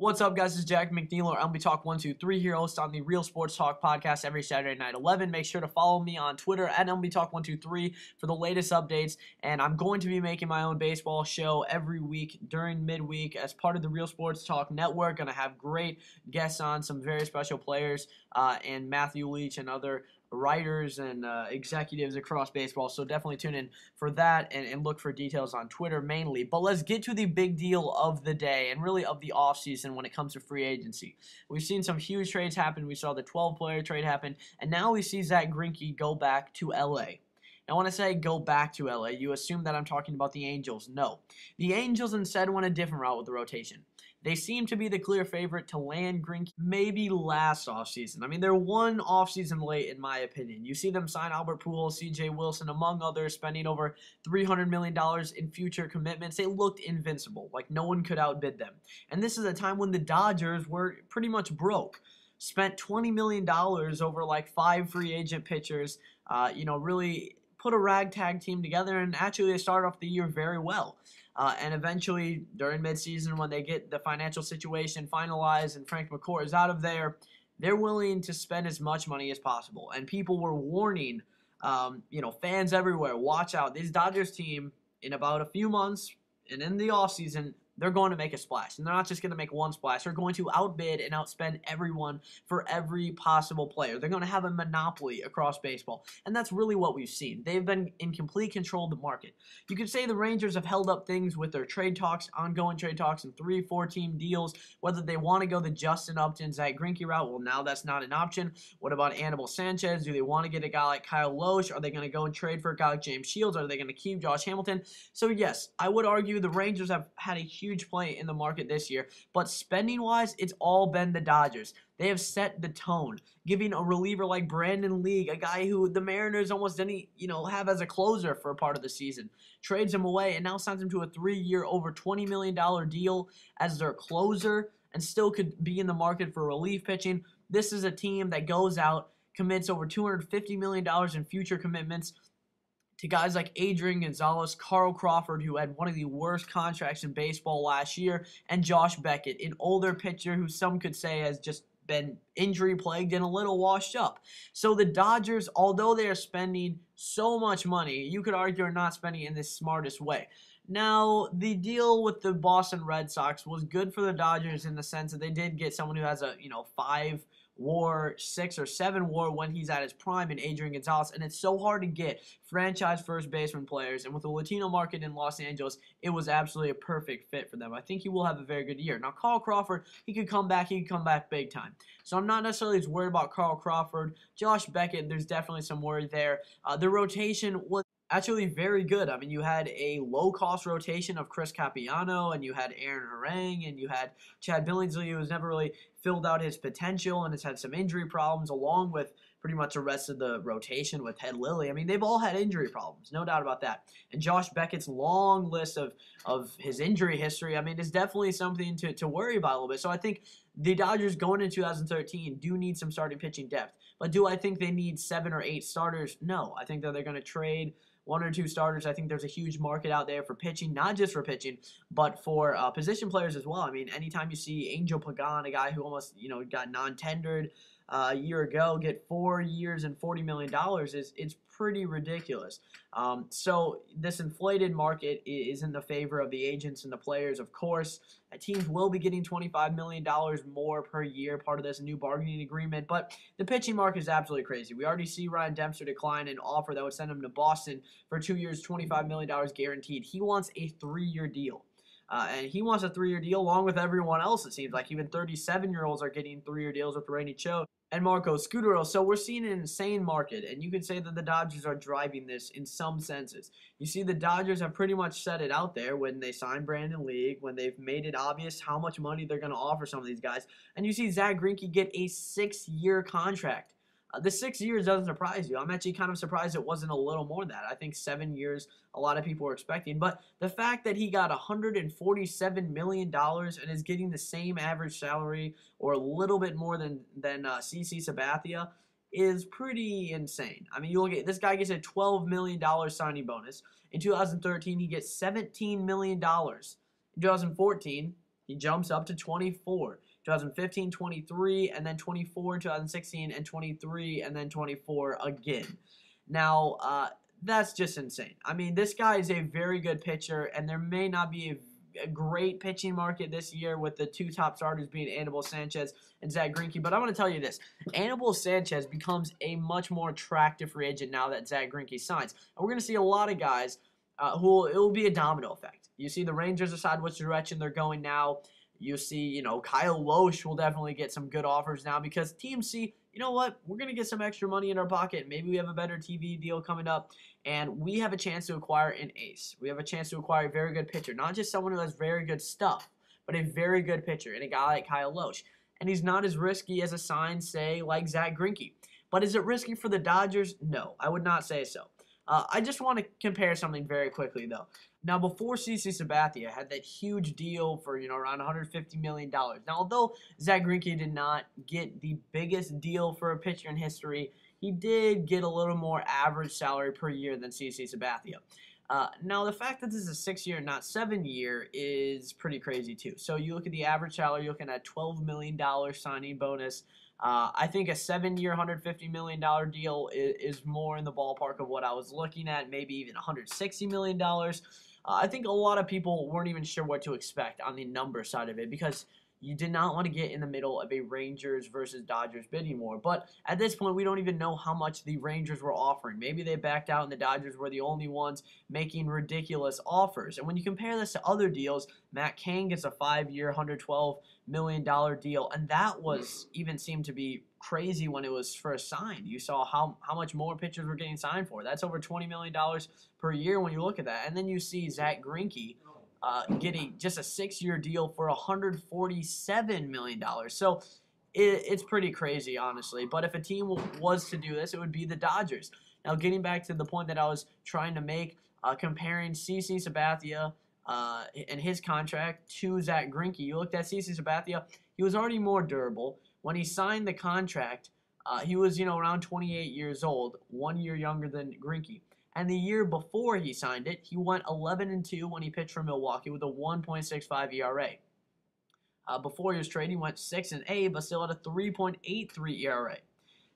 What's up, guys? This is Jack McNeil, MLB Talk 123 here, host on the Real Sports Talk podcast every Saturday night 11. Make sure to follow me on Twitter at MLB Talk 123 for the latest updates. And I'm going to be making my own baseball show every week during midweek as part of the Real Sports Talk network. Going to have great guests on, some very special players, and Matthew Leach and other writers and executives across baseball. So definitely tune in for that and look for details on Twitter mainly. But let's get to the big deal of the day and really of the offseason when it comes to free agency. We've seen some huge trades happen. We saw the 12-player trade happen, and now we see Zack Greinke go back to LA. I want to say go back to LA. You assume that I'm talking about the Angels. No. The Angels instead went a different route with the rotation. They seem to be the clear favorite to land Greinke maybe last offseason. I mean, they're one offseason late, in my opinion. You see them sign Albert Pujols, C.J. Wilson, among others, spending over $300 million in future commitments. They looked invincible, like no one could outbid them. And this is a time when the Dodgers were pretty much broke. Spent $20 million over like 5 free agent pitchers, really put a ragtag team together, and actually they started off the year very well. And eventually, during midseason, when they get the financial situation finalized and Frank McCourt is out of there, they're willing to spend as much money as possible. And people were warning, fans everywhere, watch out. This Dodgers team, in about a few months and in the offseason, they're going to make a splash. And they're not just going to make one splash. They're going to outbid and outspend everyone for every possible player. They're going to have a monopoly across baseball. And that's really what we've seen. They've been in complete control of the market. You could say the Rangers have held up things with their trade talks, ongoing trade talks, and 3-4-team deals. Whether they want to go the Justin Upton, Zack Greinke route, well, now that's not an option. What about Anibal Sanchez? Do they want to get a guy like Kyle Loesch? Are they going to go and trade for a guy like James Shields? Are they going to keep Josh Hamilton? So, yes, I would argue the Rangers have had a huge play in the market this year, but spending-wise, it's all been the Dodgers. They have set the tone, giving a reliever like Brandon League, a guy who the Mariners almost didn't, have as a closer for a part of the season, trades him away and now signs him to a 3-year, over $20 million deal as their closer and still could be in the market for relief pitching. This is a team that goes out, commits over $250 million in future commitments to guys like Adrian Gonzalez, Carl Crawford, who had one of the worst contracts in baseball last year, and Josh Beckett, an older pitcher who some could say has just been injury-plagued and a little washed up. So the Dodgers, although they are spending so much money, you could argue are not spending in the smartest way. Now, the deal with the Boston Red Sox was good for the Dodgers in the sense that they did get someone who has a, 5 WAR, 6 or 7 WAR when he's at his prime in Adrian Gonzalez, and it's so hard to get franchise first baseman players, and with the Latino market in Los Angeles, it was absolutely a perfect fit for them. I think he will have a very good year. Now, Carl Crawford, he could come back big time. So I'm not necessarily as worried about Carl Crawford. Josh Beckett, there's definitely some worry there. The rotation was actually very good. I mean, you had a low-cost rotation of Chris Capiano, and you had Aaron Harang, and you had Chad Billingsley, who has never really filled out his potential and has had some injury problems, along with pretty much the rest of the rotation with Ted Lilly. I mean, they've all had injury problems, no doubt about that. And Josh Beckett's long list of his injury history, I mean, is definitely something to worry about a little bit. So I think the Dodgers going into 2013 do need some starting pitching depth. But do I think they need 7 or 8 starters? No. I think that they're going to trade 1 or 2 starters. I think there's a huge market out there for pitching, not just for pitching, but for position players as well. I mean, anytime you see Angel Pagan, a guy who almost, got non-tendered a year ago, get 4 years and $40 million, it's pretty ridiculous. So this inflated market is in the favor of the agents and the players, of course. Teams will be getting $25 million more per year, part of this new bargaining agreement. But the pitching market is absolutely crazy. We already see Ryan Dempster decline an offer that would send him to Boston for 2 years, $25 million guaranteed. He wants a 3-year deal. And he wants a 3-year deal along with everyone else, it seems like. Even 37-year-olds are getting 3-year deals with Randy Cho and Marco Scudero. So we're seeing an insane market, and you can say that the Dodgers are driving this in some senses. You see, the Dodgers have pretty much set it out there when they signed Brandon League, when they've made it obvious how much money they're going to offer some of these guys. And you see Zack Greinke get a 6-year contract. The 6 years doesn't surprise you. I'm actually kind of surprised it wasn't a little more than that. I think 7 years, a lot of people were expecting. But the fact that he got $147 million and is getting the same average salary or a little bit more than CC Sabathia is pretty insane. I mean, you look at this guy gets a $12 million signing bonus. In 2013, he gets $17 million. In 2014, he jumps up to 24. 2015, 23, and then 24, 2016, and 23, and then 24 again. Now, that's just insane. I mean, this guy is a very good pitcher, and there may not be a great pitching market this year with the two top starters being Anibal Sanchez and Zack Greinke. But I'm going to tell you this. Anibal Sanchez becomes a much more attractive free agent now that Zack Greinke signs. And we're going to see a lot of guys it will be a domino effect. You see the Rangers decide which direction they're going now. You see, Kyle Loesch will definitely get some good offers now because teams see, you know what, we're going to get some extra money in our pocket. Maybe we have a better TV deal coming up, and we have a chance to acquire an ace. We have a chance to acquire a very good pitcher, not just someone who has very good stuff, but a very good pitcher, and a guy like Kyle Loesch. And he's not as risky as a sign, say, like Zack Greinke. But is it risky for the Dodgers? No, I would not say so. I just want to compare something very quickly, though. Now, before CC Sabathia had that huge deal for, around $150 million. Now, although Zack Greinke did not get the biggest deal for a pitcher in history, he did get a little more average salary per year than CC Sabathia. Now, the fact that this is a 6-year, not 7-year, is pretty crazy, too. So, you look at the average salary, you're looking at a $12 million signing bonus. I think a 7-year, $150 million deal is more in the ballpark of what I was looking at, maybe even $160 million. I think a lot of people weren't even sure what to expect on the number side of it because you did not want to get in the middle of a Rangers versus Dodgers bidding war. But at this point, we don't even know how much the Rangers were offering. Maybe they backed out and the Dodgers were the only ones making ridiculous offers. And when you compare this to other deals, Matt Cain gets a 5-year, $112 million deal. And that was even seemed to be crazy when it was first signed. You saw how much more pitchers were getting signed for. That's over $20 million per year when you look at that. And then you see Zack Greinke getting just a 6-year deal for $147 million. So it's pretty crazy, honestly. But if a team was to do this, it would be the Dodgers. Now, getting back to the point that I was trying to make, comparing CC Sabathia and his contract to Zack Greinke, you looked at CC Sabathia, he was already more durable. When he signed the contract, he was, around 28 years old, 1 year younger than Greinke. And the year before he signed it, he went 11-2 when he pitched for Milwaukee with a 1.65 ERA. Before he was traded, he went 6-8, but still had a 3.83 ERA.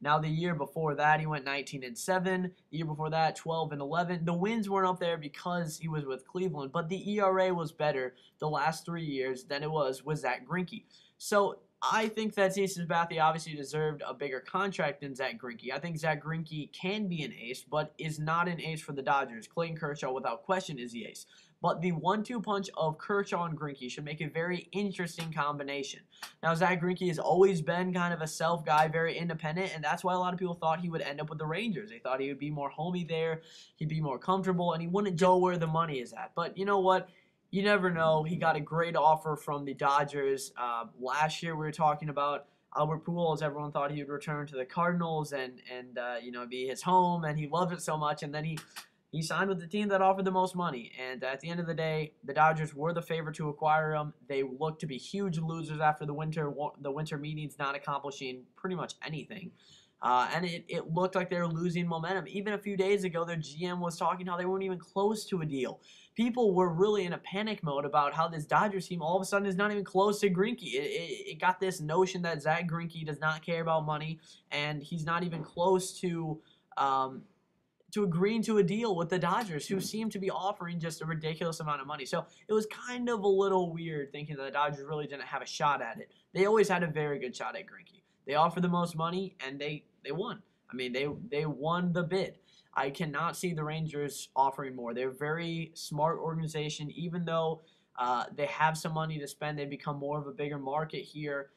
Now, the year before that, he went 19-7. The year before that, 12-11. The wins weren't up there because he was with Cleveland, but the ERA was better the last 3 years than it was with Zack Greinke. So I think that CC Sabathia obviously deserved a bigger contract than Zack Greinke. I think Zack Greinke can be an ace, but is not an ace for the Dodgers. Clayton Kershaw, without question, is the ace. But the 1-2 punch of Kershaw and Greinke should make a very interesting combination. Now, Zack Greinke has always been kind of a self guy, very independent, and that's why a lot of people thought he would end up with the Rangers. They thought he would be more homey there, he'd be more comfortable, and he wouldn't go where the money is at. But you know what? You never know. He got a great offer from the Dodgers. Last year we were talking about Albert Pujols. Everyone thought he would return to the Cardinals and be his home, and he loved it so much. And then he signed with the team that offered the most money. And at the end of the day, the Dodgers were the favorite to acquire him. They looked to be huge losers after the winter meetings, not accomplishing pretty much anything. And it looked like they were losing momentum. Even a few days ago, their GM was talking how they weren't even close to a deal. People were really in a panic mode about how this Dodgers team all of a sudden is not even close to Greinke. It got this notion that Zack Greinke does not care about money, and he's not even close to agreeing to a deal with the Dodgers, who seem to be offering just a ridiculous amount of money. So it was kind of a little weird thinking that the Dodgers really didn't have a shot at it. They always had a very good shot at Greinke. They offered the most money, and they won. I mean, they won the bid. I cannot see the Rangers offering more. They're a very smart organization. Even though they have some money to spend, they become more of a bigger market here.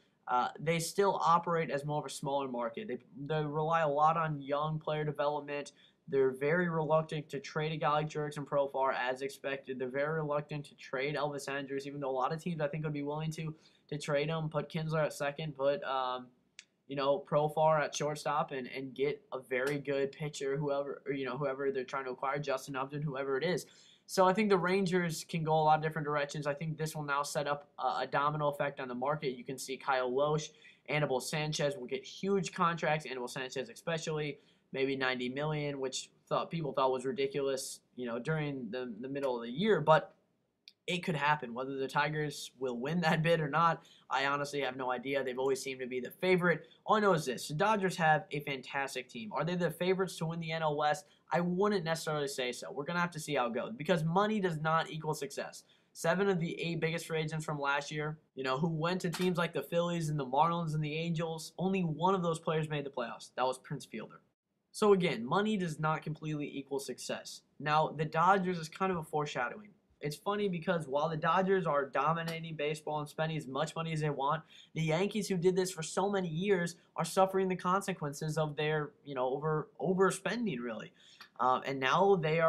They still operate as more of a smaller market. They rely a lot on young player development. They're very reluctant to trade a guy like Jurickson Profar as expected. They're very reluctant to trade Elvis Andrus, even though a lot of teams I think would be willing to trade him, put Kinsler at second, put Profar at shortstop and get a very good pitcher, whoever they're trying to acquire, Justin Upton, whoever it is. So I think the Rangers can go a lot of different directions. I think this will now set up a domino effect on the market. You can see Kyle Loesch, Anibal Sanchez will get huge contracts, Anibal Sanchez especially, maybe $90 million, which people thought was ridiculous, during the middle of the year. But it could happen. Whether the Tigers will win that bid or not, I honestly have no idea. They've always seemed to be the favorite. All I know is this: the Dodgers have a fantastic team. Are they the favorites to win the NL West? I wouldn't necessarily say so. We're going to have to see how it goes because money does not equal success. 7 of the 8 biggest free agents from last year, who went to teams like the Phillies and the Marlins and the Angels, only one of those players made the playoffs. That was Prince Fielder. So again, money does not completely equal success. Now, the Dodgers is kind of a foreshadowing. It's funny because while the Dodgers are dominating baseball and spending as much money as they want, the Yankees, who did this for so many years, are suffering the consequences of their, overspending really, and now they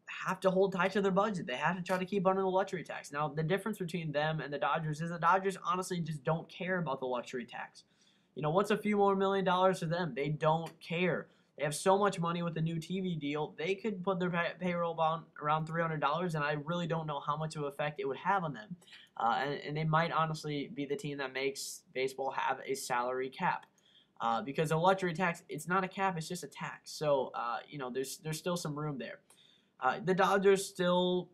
have to hold tight to their budget. They have to try to keep under the luxury tax. Now, the difference between them and the Dodgers is the Dodgers honestly just don't care about the luxury tax. What's a few more $1 million to them? They don't care. They have so much money with the new TV deal. They could put their payroll on around $300, and I really don't know how much of an effect it would have on them. And they might honestly be the team that makes baseball have a salary cap. Because a luxury tax, it's not a cap, it's just a tax. So, there's still some room there. The Dodgers still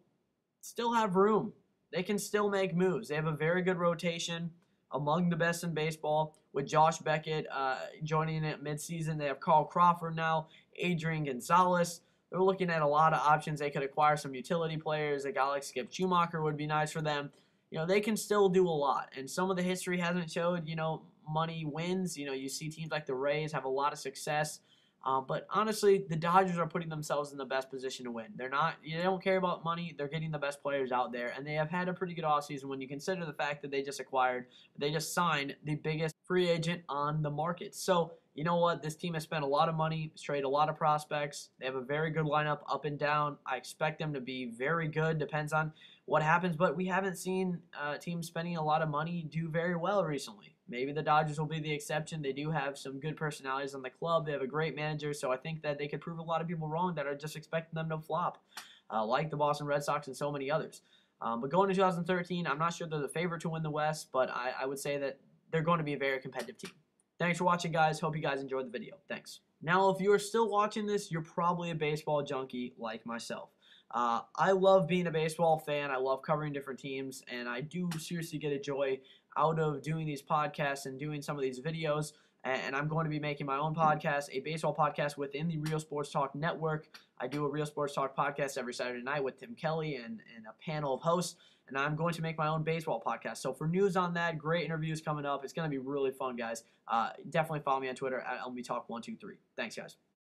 have room. They can still make moves. They have a very good rotation, among the best in baseball, with Josh Beckett joining it midseason. They have Carl Crawford now, Adrian Gonzalez. They're looking at a lot of options. They could acquire some utility players. A guy like Skip Schumacher would be nice for them. They can still do a lot. And some of the history hasn't showed, money wins. You see teams like the Rays have a lot of success. But honestly, the Dodgers are putting themselves in the best position to win. They don't care about money. They're getting the best players out there, and they have had a pretty good offseason when you consider the fact that they just signed the biggest free agent on the market. So, you know what? This team has spent a lot of money, traded a lot of prospects. They have a very good lineup up and down. I expect them to be very good. Depends on what happens, but we haven't seen teams spending a lot of money do very well recently. Maybe the Dodgers will be the exception. They do have some good personalities on the club. They have a great manager, so I think that they could prove a lot of people wrong that are just expecting them to flop, like the Boston Red Sox and so many others. But going to 2013, I'm not sure they're the favorite to win the West, but I would say that they're going to be a very competitive team. Thanks for watching, guys. Hope you guys enjoyed the video. Thanks. Now, if you are still watching this, you're probably a baseball junkie like myself. I love being a baseball fan. I love covering different teams, and I do seriously get a joy out of doing these podcasts and doing some of these videos. And I'm going to be making my own podcast, a baseball podcast within the Real Sports Talk Network. I do a Real Sports Talk podcast every Saturday night with Tim Kelly and a panel of hosts. And I'm going to make my own baseball podcast. So for news on that, great interviews coming up. It's going to be really fun, guys. Definitely follow me on Twitter at LMBTalk123. Thanks, guys.